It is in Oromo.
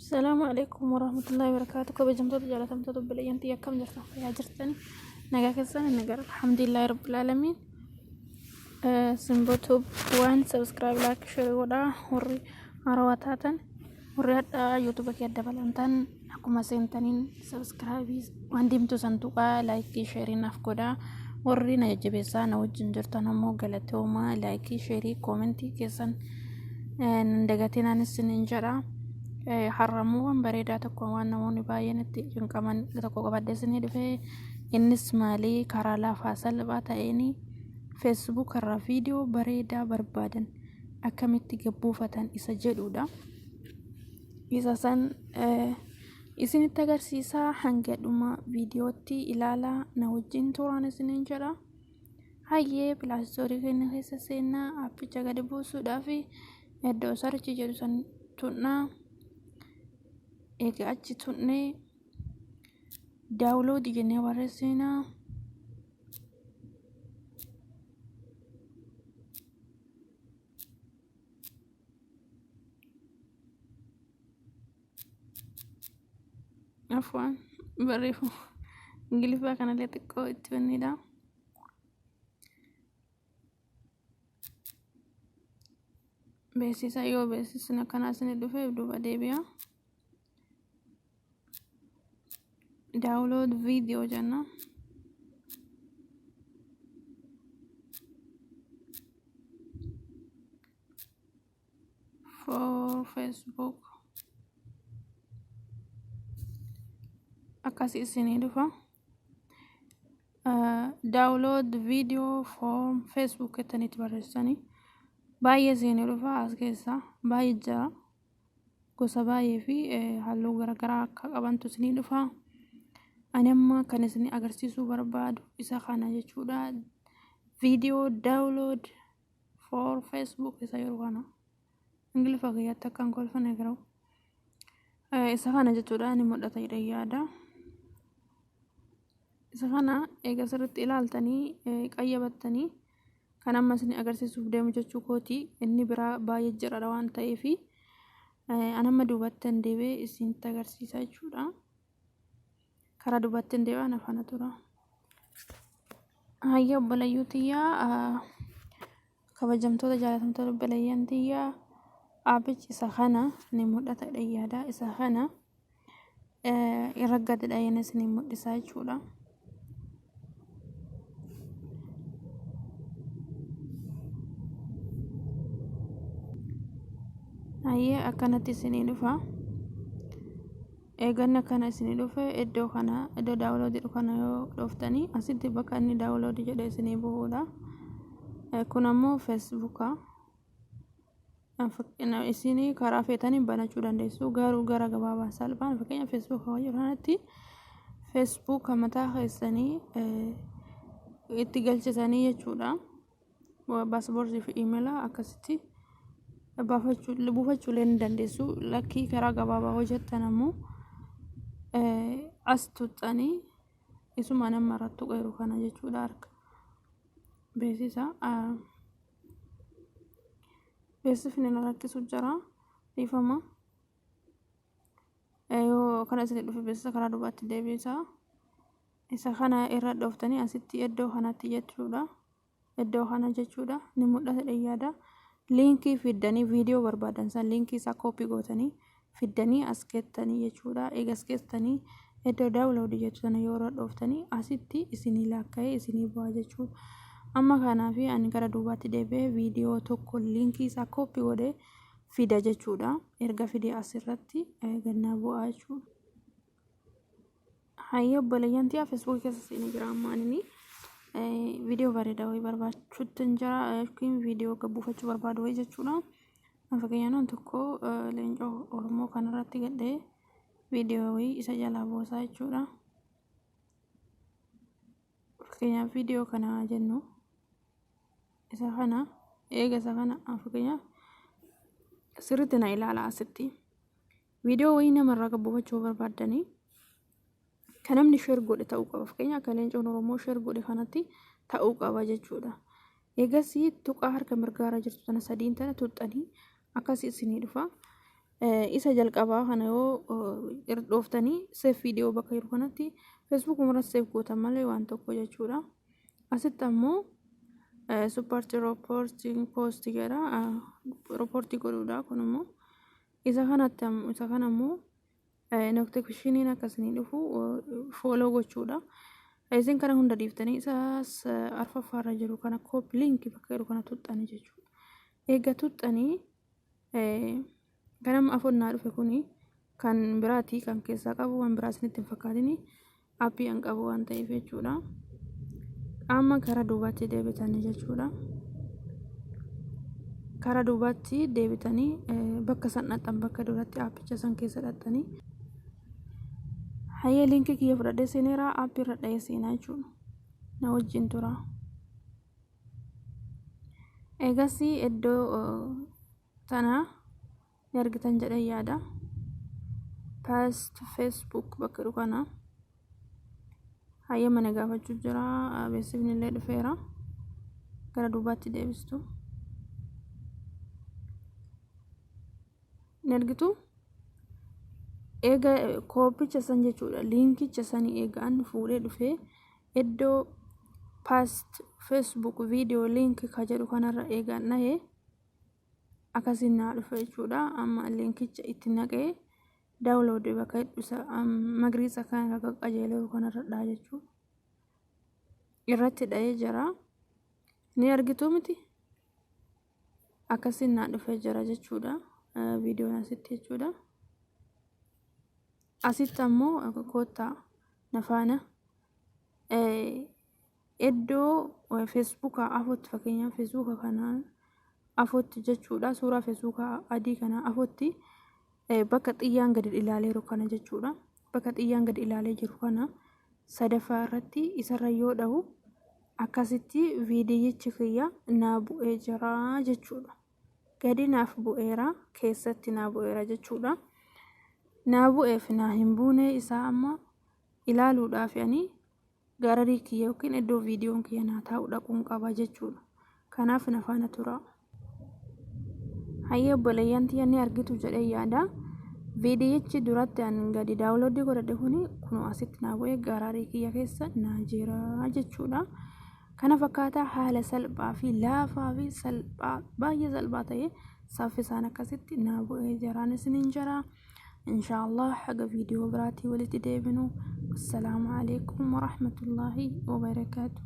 السلام عليكم ورحمة الله وبركاته. كبجمتو جالتمتو بليانتي كم جرتا يا جرتني نجا كسان نجا الحمد لله رب العالمين. سنبوتو وان سبسكرايب لايك شير ودا وري أرواتاتن وري يوتيوب كيدا بلانتان أكو مسنتنين سبسكرايب وان ديمتو سنتوكا لايك شيرين أفكودا وري نجيبسا نوجن جرتنا مو غلطوما لايك شيري كومنتي كيسان ندغتينا نسننجرا harramuuwwan bareedaa tokko waan namoonni baay'een itti cinqaman tokko qabaddeesanii dhufee innis maalii karaa lafaa salphaa ta'een feesbuuk irraa viidiyoo bareedaa barbaadan akkamitti gabbuufatan isa jedhudha. Isa san isinitti agarsiisaa hanga dhuma viidiyootti ilaalaa na wajjin turaan isiniin jedha. Hayyee pilaastoorii keenya keessa seenaa appicha gadi buusuudhaaf iddoo sarchi jedhu san tunnaa. Ega achi tunne download jennee barreessina. Afwan barreeffamu ingiliffaa kanallee xiqqoo itti fannidha. Beeksisa yoo beeksisni akkanaa isin dhufee duuba deebi'a. Download video jenna. For Facebook. Akkasi isinii dhufa. Download video from Facebook jettanitti barreessanii. Baay'ee isinii dhufa as keessa baay'ee jira. Gosa baay'ee fi halluu garaagaraa akka qabantu isinii dhufa. Ani amma kan isin agarsiisuu barbaadu isa kana jechuudha. Video download for Facebook isa yeroo kana ingiliffa kiyyaatti akkan kolfane garuu isa kana jechuudha. Ani mul'ata jedhee yaada. Isa kana eega sirriitti ilaaltanii qayyabattanii kan amma isin agarsiisuuf deemu jechuu kooti. Inni biraa baay'ee jiraadha waan ta'eef ani amma duubattan deebee isinitti agarsiisa jechuudha. Karaa dubattiin deebi'an afaan tura. Hayya obboleeyyootiyyaa kabajamtoota jaalatamtoota obboleeyyantiyaa aabichi isa kana ni mul'ata yaada. Isa kana irra gadi dhayeen isin mul'isaa jechuudha. Hayya akkanatti isinii dhufa. Eeganna kana isinii dhufe iddoo kana iddoo download jedhu kana yoo dhooftanii asitti bakka inni download jedhe isinii bu'uudha. Kun ammoo feesbuuka. Isinii karaa feetanii banachuu dandeessu. Garuu gara gabaabaa salphaan fakkeenya feesbuuka wajjin kanatti feesbuuka mataa keessanii itti galchisanii jechuudha. Paaspoortii fi iimeela akkasitti buufachuu illee ni dandeessu. Lakkii karaa gabaabaa hojjettan ammoo as tuxanii isuma nama irratti qeeru kana jechuudha. Harka beeksisa beeksifni na rakkisu jira dhiifama. Yoo kana isin dhufe beeksisa karaa dubaatti deebisa. Isa kana irra dhooftanii asitti iddoo kanatti jechuudha. Iddoo kana jechuudha ni mul'ata dhiyyaadha. Liinkii fiddanii viidiyoo barbaadan san liinkii isaa koopii gootanii fiddanii as geettanii jechuudha. Eega as geettanii iddoo download jechuudha yoo irra dhooftanii asitti isinii lakka'ee isinii bu'aa jechuudha. Amma kanaaf ani gara duubaatti deebi'ee viidiyoo tokko liinkii isaa koopii godhee fida jechuudha. Erga fidee asirratti gannaa bu'aa jechuudha. Hayya obboleeyyantiyaa feesbuukii keessa isinii jira amma ani viidiyoo bareedaa wayii barbaachuutti hin jira yookiin viidiyoo gabbuufachuu barbaadu wayii jechuudha. Fakkeenyaan tokko leencoo Oromoo kanarratti gadhee viidiyoo wayii isa jalaa boosaa jechuudha. Fakkeenyaaf viidiyoo kana jennu isa kana eega isa kana fakkeenyaaf sirriitti na ilaala asitti viidiyoo wayii namarraa gabbuufachuu barbaadanii kan namni sheer godhe ta'uu qaba. Fakkeenyaaf akka leencoon Oromoo sheer godhe kanatti ta'uu qaba jechuudha. Eegasii tuqaa harka mirgaarra jirtu tana sadiin tana tuxxanii akkasii isinii dhufa. isa jalqabaa kana yoo dhooftanii seef viidiyoo bakka jiru kanatti feesbuuk irra seef gootan malee waan tokko jechuudha. Asitti ammoo supparti rooportii poostii jedha rooportii godhuudha. Kun immoo isa kana ammoo notifiikeeshiniin akkasii dhufu fooloo gochuudha. Isin kana hunda dhiiftanii isas arfaffaarra jiru kana koop liinkii bakka jiru kana tuxxanii jechuudha. Eega tuxxanii kanam afonnaa dhufe kuni kan biraati kan keessaa qabu waan biraa isinitti hin fakkaatini aappii an qabu waan ta'eef jechuudha. Amma karaa duubaatti deebitanii jechuudha. Karaa duubaatti deebitanii bakka san dhaqxan bakka duratti aappicha san keessa dhaqxanii hayyee liinkii kiyya fudhadhee seeneera aappii irra dha'ee seenaa jechuudha. Na wajjin tura. Eegas iddoo tana ni argitan jedhee yaada. Past Facebook bakka jiru kana hayyee mana gaafachuu jira. Beeksifni illee dhufeera. Gara duubaatti deebistu. Ni argitu. Eega koopicha san jechuudha. Liinkicha sanii eegaan fuudhee dhufee iddoo past Facebook video link ka jedhu kanarra eegaan nahee akkasiin naa dhufe jechuudha. Amma linkicha itti naqee daawunlood bakka hidhusa magariisa kan akka qajeeluu kanarra dhaa jechuudha. Irratti dha'ee jira. Ni argitu miti. Akkasiin naa dhufe jira jechuudha. Viidiyoon asitti jechuudha. Asitti ammoo koottaa nafaana iddoo feesbuukaa afootti fakkeenyaaf feesbuuka kanaan afootti jechuudha. Suuraa feesbuukaa adii kana afootti bakka xiyyaan gadi ilaalee jiru kana jechuudha. Bakka xiyyaan gadi ilaalee jiru kana sadaffaa irratti isarra yoo dhahu akkasitti viidiyichi kiyya naa bu'ee jira jechuudha. Gadi naaf bu'eera keessatti naa bu'eera jechuudha. Naa bu'eef naa hin buune isaa amma ilaaluudhaaf yani gararii kiyya yookiin iddoo viidiyoon kiyya naa taa'u dhaquun qaba jechuudha. Kanaaf na faana tura. Hayyee obboleeyyan tiyya ni argitu jedhee yaada. Viidiyichi duratti an gadi daawunloodii godhadhe kuni kunoo asitti naa bu'ee gararii kiyya keessa naa jira jechuudha. Kana fakkaataa haala salphaa fi laafaa fi salphaa baay'ee salphaa ta'ee saffisaan akkasitti naa bu'ee jiraan isiniin jira. Inshaallah haga viidiyoo biraatii walitti deebinu. Assalaamu alaikum warahmatullaahi wabarakaatuh.